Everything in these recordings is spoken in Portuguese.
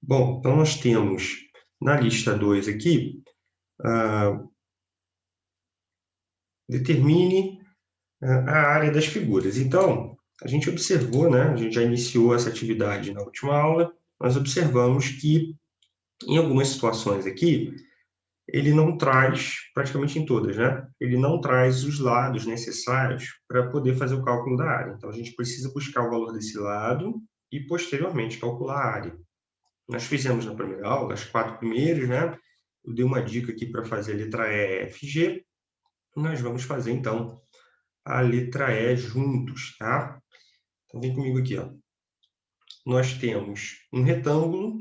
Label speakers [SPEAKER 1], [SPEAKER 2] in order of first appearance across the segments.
[SPEAKER 1] Bom, então nós temos na lista 2 aqui, determine a área das figuras. Então, a gente observou, né, a gente já iniciou essa atividade na última aula, nós observamos que em algumas situações aqui, ele não traz, praticamente em todas, né, ele não traz os lados necessários para poder fazer o cálculo da área. Então, a gente precisa buscar o valor desse lado e, posteriormente, calcular a área. Nós fizemos na primeira aula, as 4 primeiras, né? Eu dei uma dica aqui para fazer a letra E, F, G. Nós vamos fazer, então, a letra E juntos, tá? Então, vem comigo aqui, ó. Nós temos um retângulo,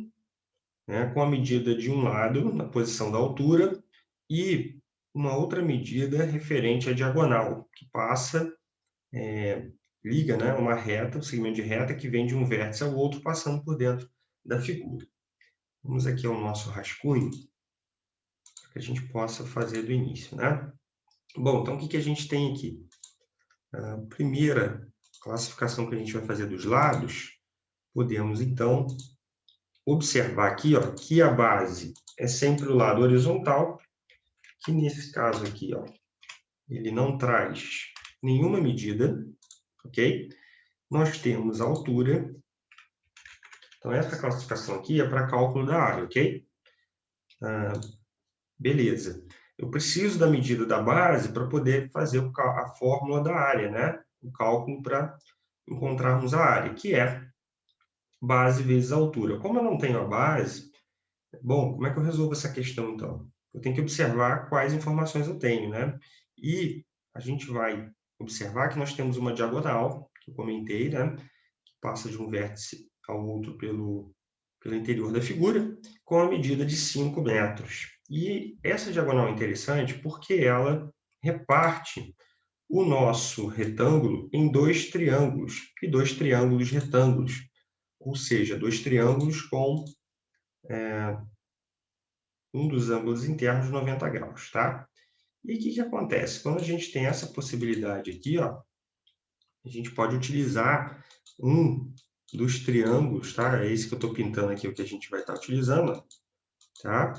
[SPEAKER 1] né, com a medida de um lado, na posição da altura, e uma outra medida referente à diagonal, que passa, liga, né, uma reta, um segmento de reta que vem de um vértice ao outro, passando por dentro da figura. Vamos aqui ao nosso rascunho, para que a gente possa fazer do início, né? Bom, então o que a gente tem aqui? A primeira classificação que a gente vai fazer dos lados, podemos então observar aqui, ó, que a base é sempre o lado horizontal, que nesse caso aqui, ó, ele não traz nenhuma medida, ok? Nós temos a altura, então essa classificação aqui é para cálculo da área, ok? Beleza. Eu preciso da medida da base para poder fazer a fórmula da área, né? O cálculo para encontrarmos a área, que é base vezes altura. Como eu não tenho a base, bom, como é que eu resolvo essa questão, então? Eu tenho que observar quais informações eu tenho, né? E a gente vai observar que nós temos uma diagonal, que eu comentei, né? Que passa de um vértice ao outro pelo interior da figura, com a medida de 5 metros. E essa diagonal é interessante porque ela reparte o nosso retângulo em dois triângulos, e dois triângulos retângulos, ou seja, dois triângulos com um dos ângulos internos de 90 graus, tá? E o que acontece? Quando a gente tem essa possibilidade aqui, ó, a gente pode utilizar um dos triângulos, tá? É esse que eu estou pintando aqui, o que a gente vai estar utilizando, tá?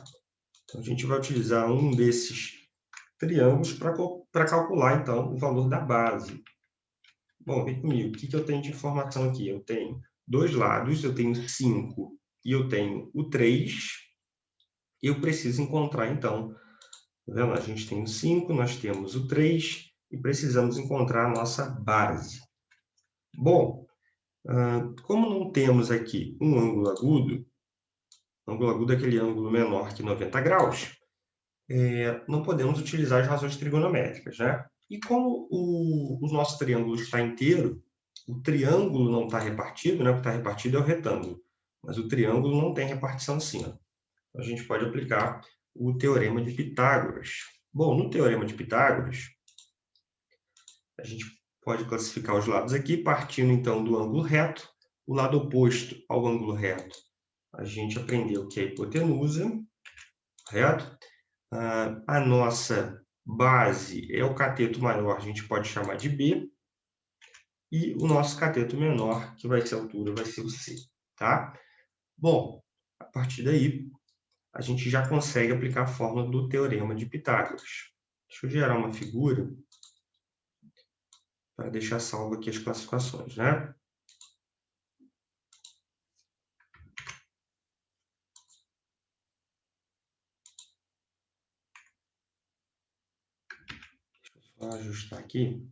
[SPEAKER 1] Então, a gente vai utilizar um desses triângulos para calcular, então, o valor da base. Bom, vem comigo. O que eu tenho de informação aqui? Eu tenho dois lados, eu tenho 5 e eu tenho o 3. E eu preciso encontrar, então, tá vendo? A gente tem o 5, nós temos o 3 e precisamos encontrar a nossa base. Bom, como não temos aqui um ângulo agudo é aquele ângulo menor que 90 graus, não podemos utilizar as razões trigonométricas, né? E como o nosso triângulo está inteiro, o triângulo não está repartido, né? O que está repartido é o retângulo, mas o triângulo não tem repartição sim. Ó. Então, a gente pode aplicar o teorema de Pitágoras. Bom, no teorema de Pitágoras, a gente pode classificar os lados aqui, partindo então do ângulo reto, o lado oposto ao ângulo reto. A gente aprendeu que é a hipotenusa, correto? A nossa base é o cateto maior, a gente pode chamar de B, e o nosso cateto menor, que vai ser a altura, vai ser o C, tá? Bom, a partir daí, a gente já consegue aplicar a fórmula do teorema de Pitágoras. Deixa eu gerar uma figura para deixar salvo aqui as classificações, né? Deixa eu só ajustar aqui.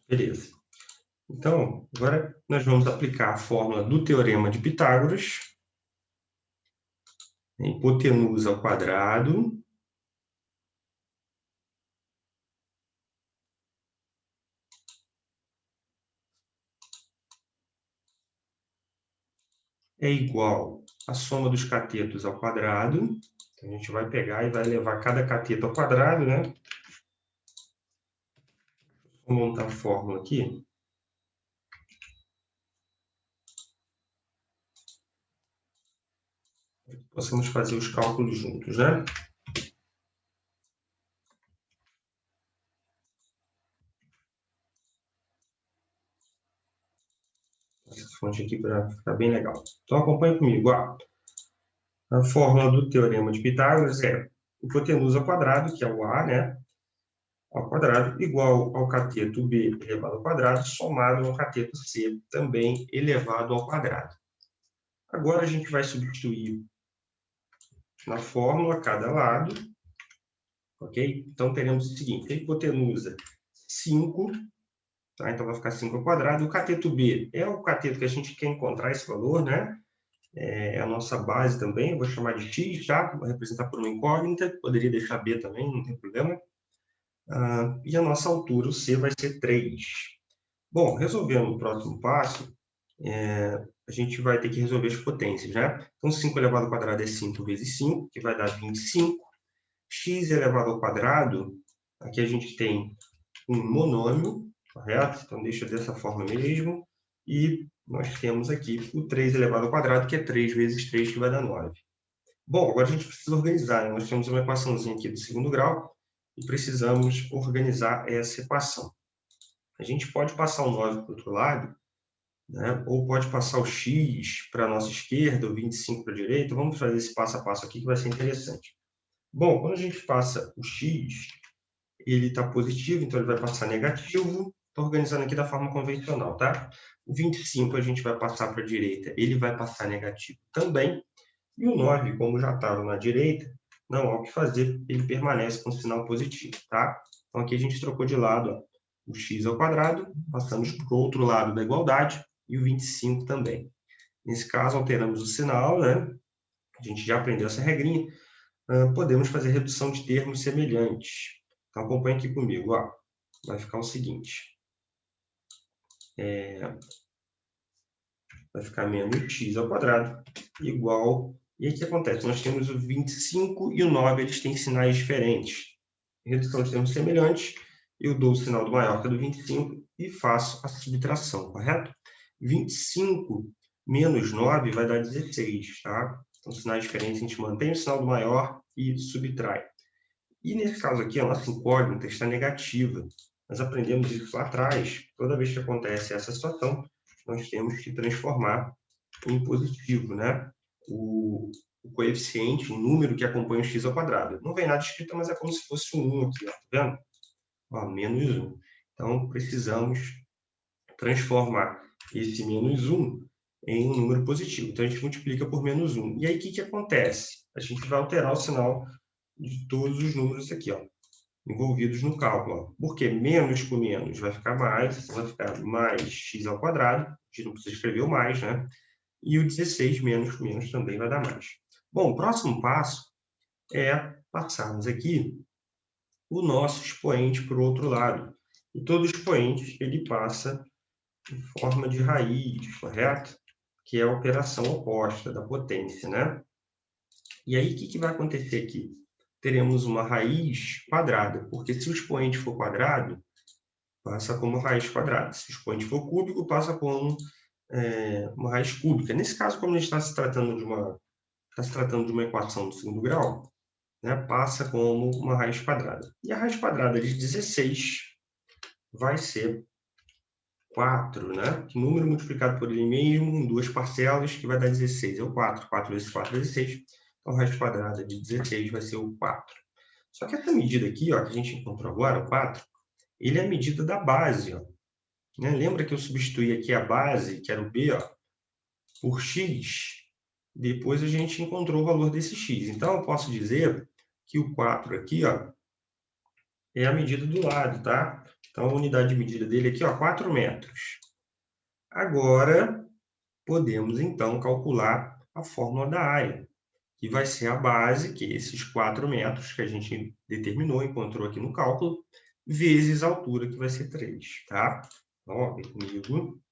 [SPEAKER 1] Beleza. Então, agora nós vamos aplicar a fórmula do teorema de Pitágoras. Hipotenusa ao quadrado é igual à soma dos catetos ao quadrado. Então, a gente vai pegar e vai levar cada cateto ao quadrado, né? Vou montar a fórmula aqui. Possamos fazer os cálculos juntos, né? Essa fonte aqui para ficar bem legal. Então, acompanhe comigo. A fórmula do teorema de Pitágoras é hipotenusa ao quadrado, que é o A, né? Ao quadrado, igual ao cateto B elevado ao quadrado, somado ao cateto C, também elevado ao quadrado. Agora, a gente vai substituir na fórmula cada lado, ok? Então, teremos o seguinte, a hipotenusa 5, tá? Então, vai ficar 5 ao quadrado. O cateto B é o cateto que a gente quer encontrar esse valor, né? É a nossa base também, eu vou chamar de x, tá? Vou representar por uma incógnita, poderia deixar B também, não tem problema. E a nossa altura, o C, vai ser 3. Bom, resolvendo o próximo passo, a gente vai ter que resolver as potências, né? Então, 5 elevado ao quadrado é 5 vezes 5, que vai dar 25. X elevado ao quadrado, aqui a gente tem um monômio, correto? Então, deixa dessa forma mesmo. E nós temos aqui o 3 elevado ao quadrado, que é 3 vezes 3, que vai dar 9. Bom, agora a gente precisa organizar, né? Nós temos uma equaçãozinha aqui do segundo grau e precisamos organizar essa equação. A gente pode passar o 9 para o outro lado, né? Ou pode passar o x para a nossa esquerda, o 25 para a direita. Vamos fazer esse passo a passo aqui que vai ser interessante. Bom, quando a gente passa o x, ele está positivo, então ele vai passar negativo. Estou organizando aqui da forma convencional, tá? O 25 a gente vai passar para a direita, ele vai passar negativo também. E o 9, como já estava na direita, não há o que fazer, ele permanece com sinal positivo, tá? Então, aqui a gente trocou de lado, ó, o x ao quadrado, passamos para o outro lado da igualdade, e o 25 também. Nesse caso, alteramos o sinal, né? A gente já aprendeu essa regrinha. Podemos fazer redução de termos semelhantes. Então, acompanhe aqui comigo, ó. Vai ficar o seguinte. Vai ficar menos x ao quadrado igual... E aí o que acontece? Nós temos o 25 e o 9, eles têm sinais diferentes. Redução de termos semelhantes, eu dou o sinal do maior que é do 25 e faço a subtração, correto? 25 menos 9 vai dar 16, tá? Então, sinais diferentes, a gente mantém o sinal do maior e subtrai. E nesse caso aqui, a nossa incógnita está negativa. Nós aprendemos isso lá atrás. Toda vez que acontece essa situação, nós temos que transformar em positivo, né? O coeficiente, o número que acompanha o x ao quadrado. Não vem nada escrito, mas é como se fosse um 1 aqui, ó, tá vendo? Ó, menos 1. Então, precisamos transformar esse menos 1 em um número positivo. Então, a gente multiplica por menos 1. E aí, o que acontece? A gente vai alterar o sinal de todos os números aqui, ó, envolvidos no cálculo. Porque menos com menos vai ficar mais, vai ficar mais x ao quadrado, a gente não precisa escrever o mais, né? E o 16 menos com menos também vai dar mais. Bom, o próximo passo é passarmos aqui o nosso expoente para o outro lado. E todo expoente ele passa em forma de raiz, correto? Que é a operação oposta da potência, né? E aí, o que vai acontecer aqui? Teremos uma raiz quadrada, porque se o expoente for quadrado, passa como raiz quadrada. Se o expoente for cúbico, passa como uma raiz cúbica. Nesse caso, como a gente está se tratando de uma equação do segundo grau, né, passa como uma raiz quadrada. E a raiz quadrada de 16 vai ser 4, né? Que número multiplicado por ele mesmo em duas parcelas, que vai dar 16. É o 4. 4 vezes 4 é 16. Então, a raiz quadrada de 16 vai ser o 4. Só que essa medida aqui, ó, que a gente encontrou agora, o 4, ele é a medida da base, ó. Né? Lembra que eu substituí aqui a base, que era o b, ó, por x? Depois a gente encontrou o valor desse x. Então, eu posso dizer que o 4 aqui, ó, é a medida do lado, tá? Então, a unidade de medida dele aqui, ó, 4 metros. Agora, podemos, então, calcular a fórmula da área, que vai ser a base, que é esses 4 metros que a gente determinou, encontrou aqui no cálculo, vezes a altura, que vai ser 3, tá? Então, ó, vem comigo.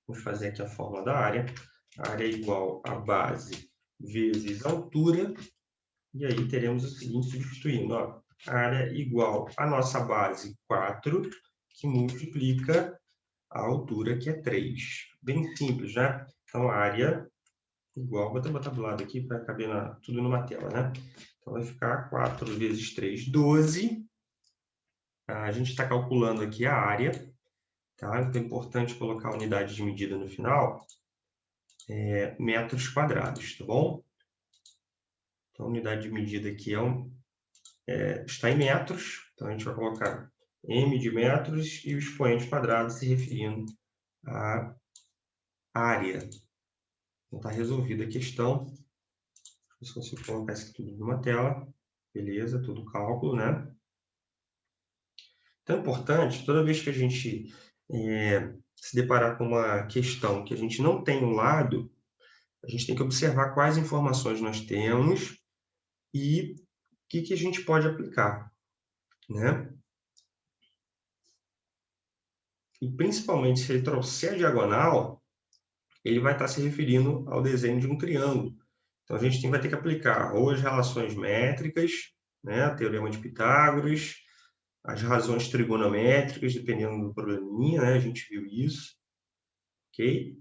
[SPEAKER 1] Vamos fazer aqui a fórmula da área. A área é igual a base vezes a altura. E aí teremos o seguinte, substituindo, ó, a área igual a nossa base 4, que multiplica a altura, que é 3. Bem simples, né? Então, a área igual, vou até botar do lado aqui para caber tudo numa tela, né? Então, vai ficar 4 vezes 3, 12. A gente está calculando aqui a área, tá? Então, é importante colocar a unidade de medida no final, metros quadrados, tá bom? Então, a unidade de medida aqui está em metros, então a gente vai colocar m de metros e o expoente quadrado se referindo à área. Então, está resolvida a questão. Se você colocar isso tudo numa tela, beleza, tudo cálculo, né? Então, é importante, toda vez que a gente se deparar com uma questão que a gente não tem um lado, a gente tem que observar quais informações nós temos e o que a gente pode aplicar, né? E, principalmente, se ele trouxer a diagonal, ele vai estar se referindo ao desenho de um triângulo. Então, a gente vai ter que aplicar ou as relações métricas, né? Teorema de Pitágoras, as razões trigonométricas, dependendo do probleminha, né? A gente viu isso, ok?